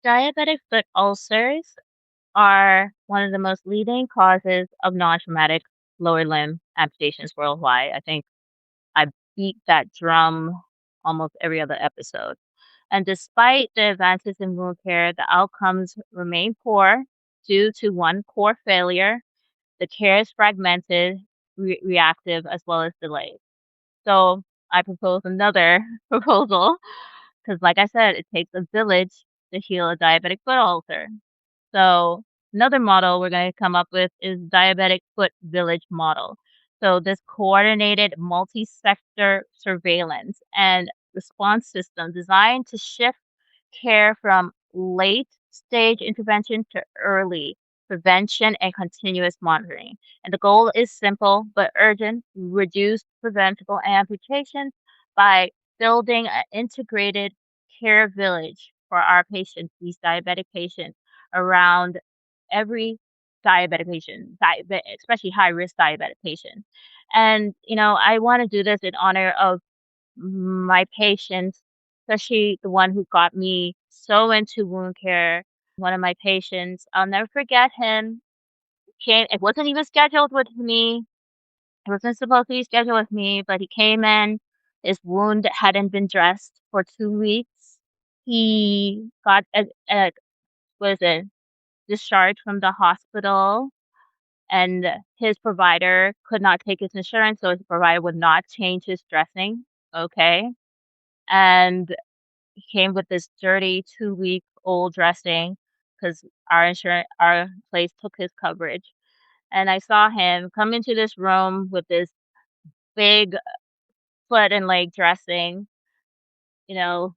Diabetic foot ulcers are one of the most leading causes of non-traumatic lower limb amputations worldwide. I think I beat that drum almost every other episode. And despite the advances in wound care, the outcomes remain poor due to one, core failure. The care is fragmented, reactive, as well as delayed. So I propose another proposal because, like I said, it takes a village to heal a diabetic foot ulcer. So another model we're going to come up with is Diabetic Foot Village model. So this coordinated multi-sector surveillance and response system designed to shift care from late stage intervention to early prevention and continuous monitoring. And the goal is simple but urgent: reduce preventable amputations by building an integrated care village for our patients, these diabetic patients, around every diabetic patient, especially high risk diabetic patient. And, I want to do this in honor of my patients, especially the one who got me so into wound care. One of my patients, I'll never forget him. It wasn't even scheduled with me. It wasn't supposed to be scheduled with me, but he came in. His wound hadn't been dressed for 2 weeks. He got what is it, discharged from the hospital, and his provider could not take his insurance, so his provider would not change his dressing. Okay. And he came with this dirty 2-week-old dressing because our place took his coverage. And I saw him come into this room with this big foot and leg dressing, you know.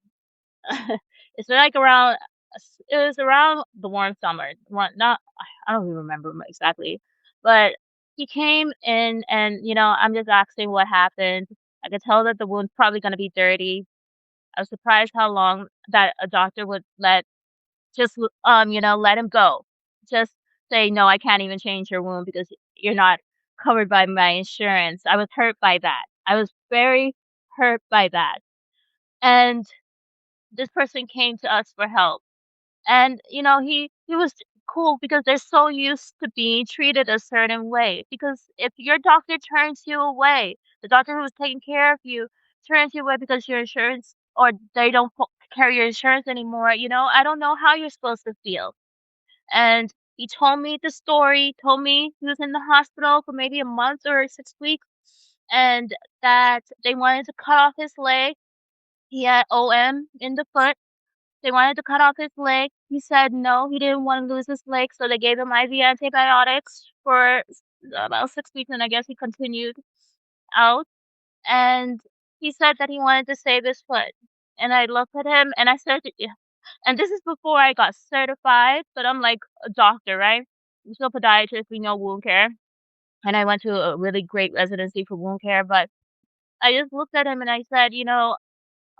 It's like it was around the warm summer. Not I don't even remember exactly, but he came in and, I'm just asking what happened. I could tell that the wound's probably gonna be dirty. I was surprised how long that a doctor would let him go. Just say, "No, I can't even change your wound because you're not covered by my insurance." I was hurt by that. I was very hurt by that. And this person came to us for help. And, he was cool because they're so used to being treated a certain way. Because if your doctor turns you away, the doctor who's taking care of you turns you away because your insurance or they don't carry your insurance anymore, I don't know how you're supposed to feel. And he told me the story, told me he was in the hospital for maybe a month or 6 weeks and that they wanted to cut off his leg. He had OM in the foot. They wanted to cut off his leg. He said no, he didn't wanna lose his leg, so they gave him IV antibiotics for about 6 weeks, and I guess he continued out, and he said that he wanted to save his foot, and I looked at him and I said, "Yeah," and this is before I got certified, but I'm like a doctor, right? I'm still a podiatrist, we know wound care, and I went to a really great residency for wound care, but I just looked at him and I said,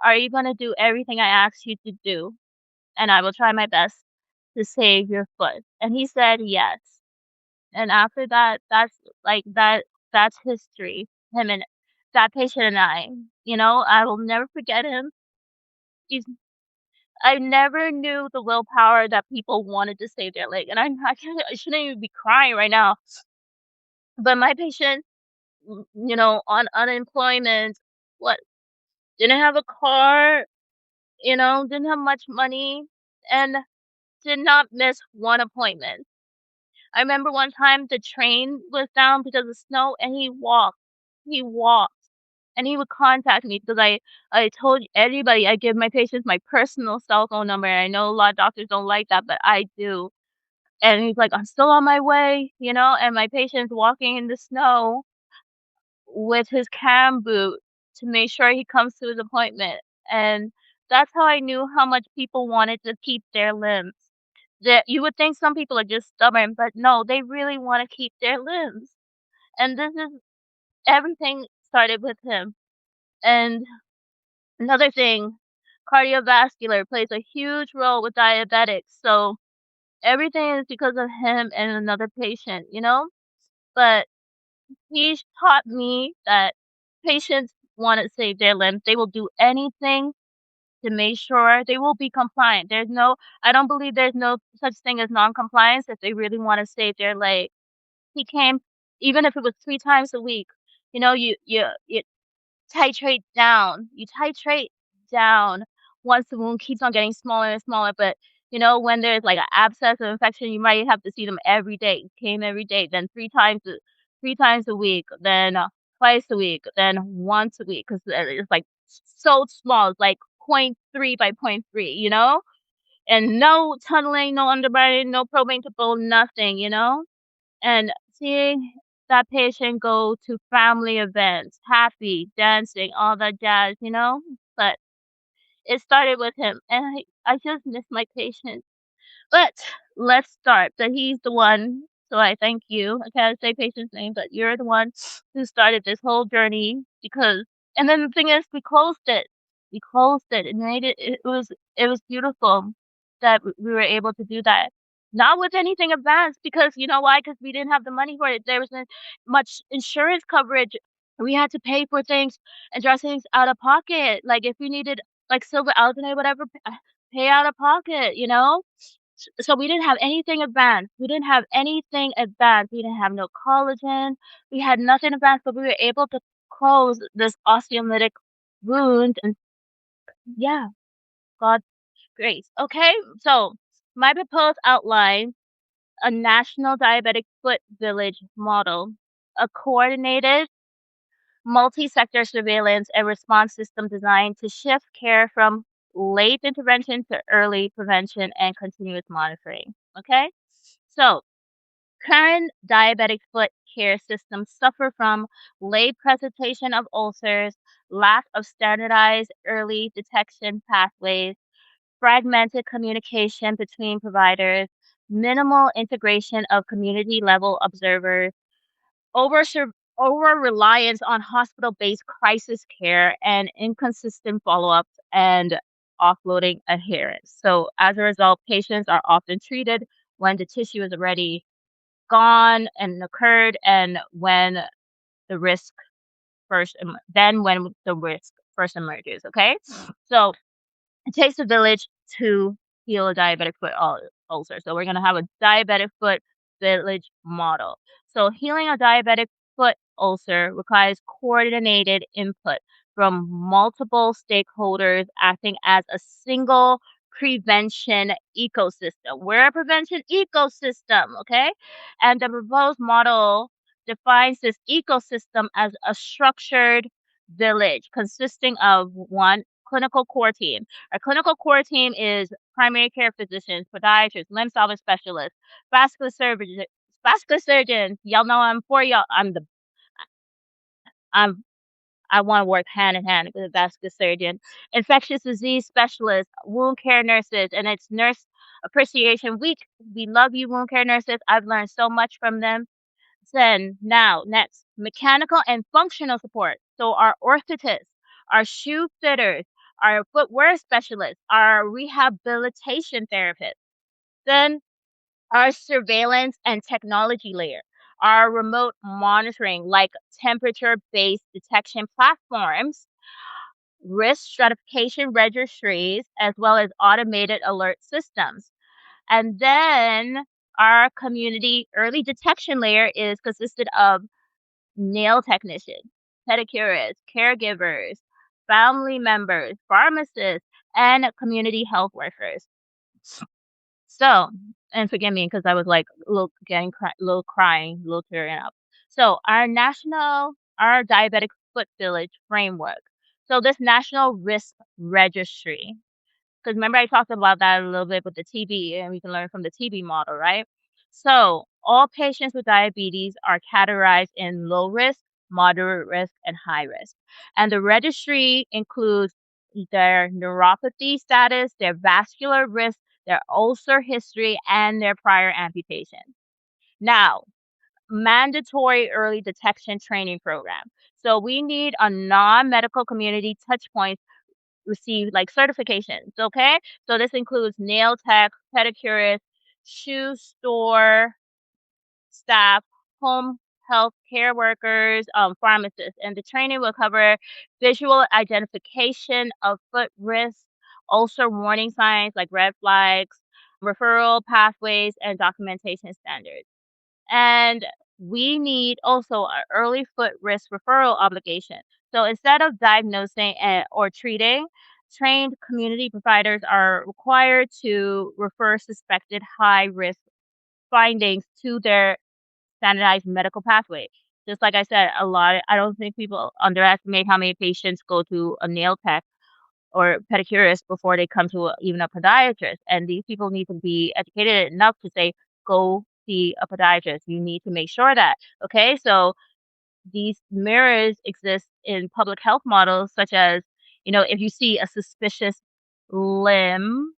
"Are you gonna do everything I asked you to do? And I will try my best to save your foot." And he said yes. And after that, that's history. Him and that patient and I, I will never forget him. He's I never knew the willpower that people wanted to save their leg. And I shouldn't even be crying right now. But my patient, on unemployment, what didn't have a car, didn't have much money, and did not miss one appointment. I remember one time the train was down because of snow and he walked. He walked. And he would contact me because I told everybody I give my patients my personal cell phone number, and I know a lot of doctors don't like that, but I do. And he's like, "I'm still on my way," and my patient's walking in the snow with his cam boot to make sure he comes to his appointment. And that's how I knew how much people wanted to keep their limbs. That you would think some people are just stubborn, but no, they really wanna keep their limbs. And this is everything started with him. And another thing, cardiovascular plays a huge role with diabetics, so everything is because of him and another patient, But he's taught me that patients wanna save their limbs, they will do anything to make sure they will be compliant. I don't believe there's no such thing as non-compliance if they really wanna save their leg. He came even if it was 3 times a week, you titrate down once the wound keeps on getting smaller and smaller, but, when there's, like, an abscess or infection, you might have to see them every day. Came every day, then 3 times a week, then, twice a week, then once a week, 'cause, it's, like, so small, it's, like, point 0.3 by point 0.3, And no tunneling, no underbinding, no probing to bone, nothing, And seeing that patient go to family events, happy, dancing, all that jazz. But it started with him, and I just miss my patient. But let's start. So he's the one. So I thank you. I can't say patient's name, but you're the one who started this whole journey because. And then the thing is, we closed it. We closed it and made it. It was beautiful that we were able to do that. Not with anything advanced because you know why? Because we didn't have the money for it. There wasn't much insurance coverage. We had to pay for things and dress things out of pocket. Like if we needed like silver alginate, whatever, pay out of pocket. So we didn't have anything advanced. We didn't have anything advanced. We didn't have no collagen. We had nothing advanced, but we were able to close this osteomyelitic wound and yeah, God's grace. Okay, so my proposed outline, a national diabetic foot village model, a coordinated multi-sector surveillance and response system designed to shift care from late intervention to early prevention and continuous monitoring. Okay? So, current diabetic foot care systems suffer from late presentation of ulcers, lack of standardized early detection pathways, fragmented communication between providers, minimal integration of community level observers, over over reliance on hospital-based crisis care and inconsistent follow-ups and offloading adherence. So as a result, patients are often treated when the tissue is already gone and occurred and when the risk when the risk first emerges, okay? So it takes a village to heal a diabetic foot ulcer. So we're going to have a diabetic foot village model. So healing a diabetic foot ulcer requires coordinated input from multiple stakeholders acting as a single prevention ecosystem. We're a prevention ecosystem, okay? And the proposed model defines this ecosystem as a structured village consisting of one clinical core team. Our clinical core team is primary care physicians, podiatrists, limb salvage specialists, vascular surgeons. Vascular surgeons, y'all know I'm for y'all. I'm I want to work hand in hand with a vascular surgeon, infectious disease specialists, wound care nurses, and it's Nurse Appreciation Week. We love you, wound care nurses. I've learned so much from them. Then now, next, mechanical and functional support. So our orthotists, our shoe fitters, our footwear specialists, our rehabilitation therapists. Then our surveillance and technology layer, our remote monitoring like temperature-based detection platforms, risk stratification registries, as well as automated alert systems. And then our community early detection layer is consisted of nail technicians, pedicurists, caregivers, family members, pharmacists, and community health workers. So, and forgive me because I was like a little little crying, a little tearing up. So, our diabetic foot village framework. So, this national risk registry. Because remember, I talked about that a little bit with the TB, and we can learn from the TB model, right? So, all patients with diabetes are categorized in low risk, moderate risk, and high risk. And the registry includes their neuropathy status, their vascular risk, their ulcer history, and their prior amputation. Now, mandatory early detection training program. So, we need a non medical community touch points receive like certifications, okay? So this includes nail tech, pedicurists, shoe store staff, home health care workers, pharmacists, and the training will cover visual identification of foot risk, ulcer warning signs like red flags, referral pathways, and documentation standards. And we need also an early foot risk referral obligation. So instead of diagnosing or treating, trained community providers are required to refer suspected high risk findings to their standardized medical pathway. Just like I said, I don't think people underestimate how many patients go to a nail tech or pedicurist before they come to even a podiatrist. And these people need to be educated enough to say, go see a podiatrist. You need to make sure that. Okay. So these mirrors exist in public health models, such as, if you see a suspicious limb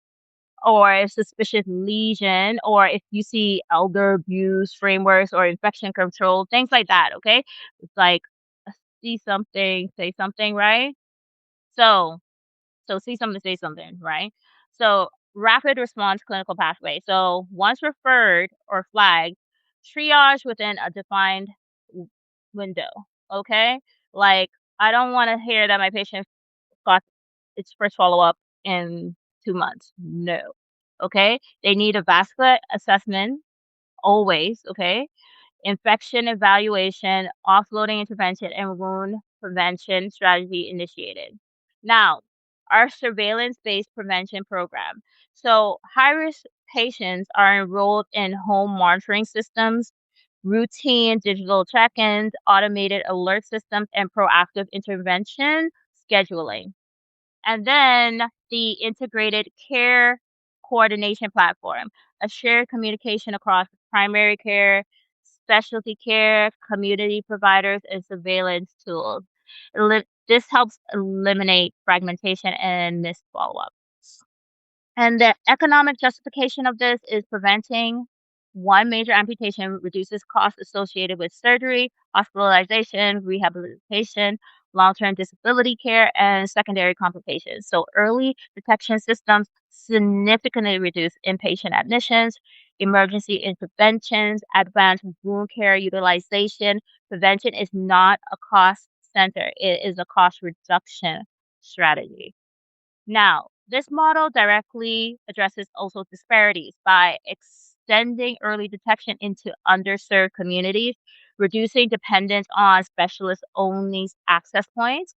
or a suspicious lesion, or if you see elder abuse frameworks or infection control, things like that. Okay. It's like, see something, say something, right? So, so see something, say something, right? So rapid response clinical pathway. So once referred or flagged, triage within a defined window. Okay, like I don't want to hear that my patient got its first follow up in 2 months. No. Okay, they need a vascular assessment always. Okay, infection evaluation, offloading intervention, and wound prevention strategy initiated. Now, our surveillance based prevention program. So, high risk patients are enrolled in home monitoring systems, routine digital check ins, automated alert systems, and proactive intervention scheduling. And then the integrated care coordination platform, a shared communication across primary care, specialty care, community providers, and surveillance tools. This helps eliminate fragmentation and missed follow up. And the economic justification of this is preventing one major amputation reduces costs associated with surgery, hospitalization, rehabilitation, long term disability care, and secondary complications. So, early detection systems significantly reduce inpatient admissions, emergency interventions, advanced wound care utilization. Prevention is not a cost center, it is a cost reduction strategy. Now, this model directly addresses also disparities by extending early detection into underserved communities, reducing dependence on specialist only access points,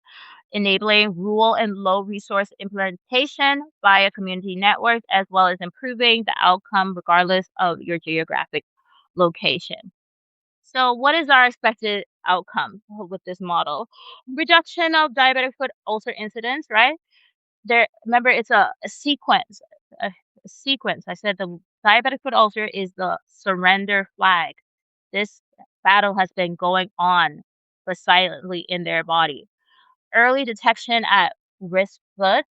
enabling rural and low resource implementation via community networks, as well as improving the outcome regardless of your geographic location. So, what is our expected outcome with this model? Reduction of diabetic foot ulcer incidence, right? There, remember, it's a sequence, a sequence. I said the diabetic foot ulcer is the surrender flag. This battle has been going on, but silently in their body. Early detection at risk foot,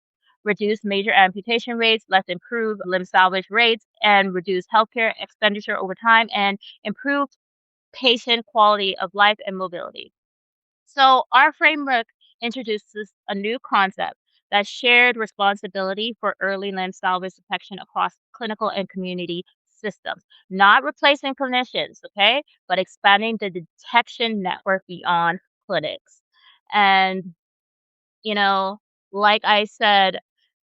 reduce major amputation rates, less improved limb salvage rates, and reduce healthcare expenditure over time, and improve patient quality of life and mobility. So our framework introduces a new concept that shared responsibility for early limb salvage detection across clinical and community systems, not replacing clinicians, okay, but expanding the detection network beyond clinics. And, you know, like I said,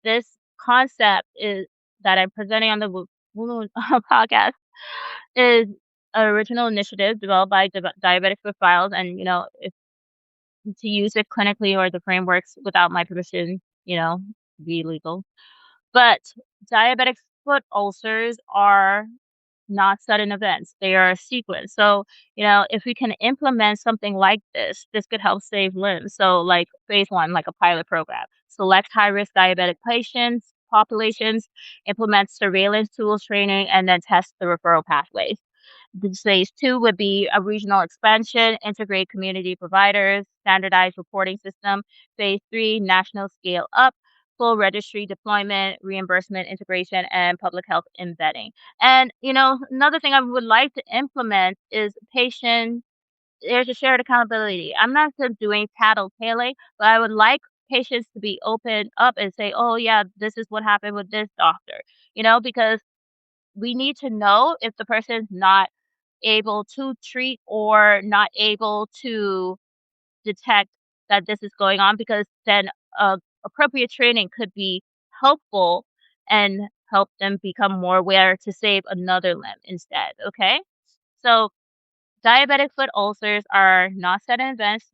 this concept is that I'm presenting on the Wound podcast is an original initiative developed by Diabetic Foot Files, and if to use it clinically or the frameworks without my permission, be legal. But diabetic foot ulcers are not sudden events. They are a sequence. So, if we can implement something like this could help save limbs. So, like phase one, like a pilot program, select high risk diabetic patients, populations, implement surveillance tools training, and then test the referral pathways. The phase two would be a regional expansion, integrate community providers, standardized reporting system. Phase three, national scale up, full registry deployment, reimbursement integration, and public health embedding. And, another thing I would like to implement is there's a shared accountability. I'm not doing tattletaling, but I would like patients to be open up and say, oh, yeah, this is what happened with this doctor, because we need to know if the person's not able to treat or not able to detect that this is going on, because then appropriate training could be helpful and help them become more aware to save another limb instead, okay? So diabetic foot ulcers are not sudden events.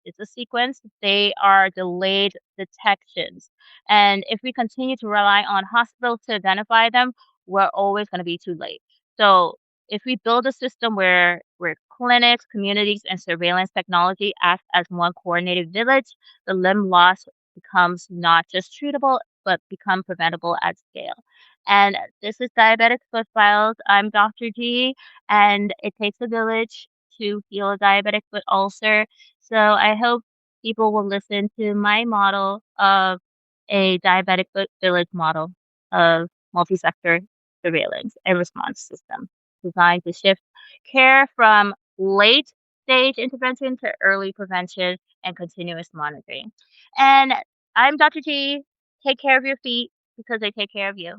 It's a sequence. They are delayed detections. And if we continue to rely on hospitals to identify them, we're always going to be too late. So if we build a system where clinics, communities, and surveillance technology act as one coordinated village, the limb loss becomes not just treatable, but become preventable at scale. And this is Diabetic Foot Files. I'm Dr. G, and it takes a village to heal a diabetic foot ulcer. So I hope people will listen to my model of a diabetic foot village model of multi-sector surveillance and response system designed to shift care from late stage intervention to early prevention and continuous monitoring. And I'm Dr. G. Take care of your feet because they take care of you.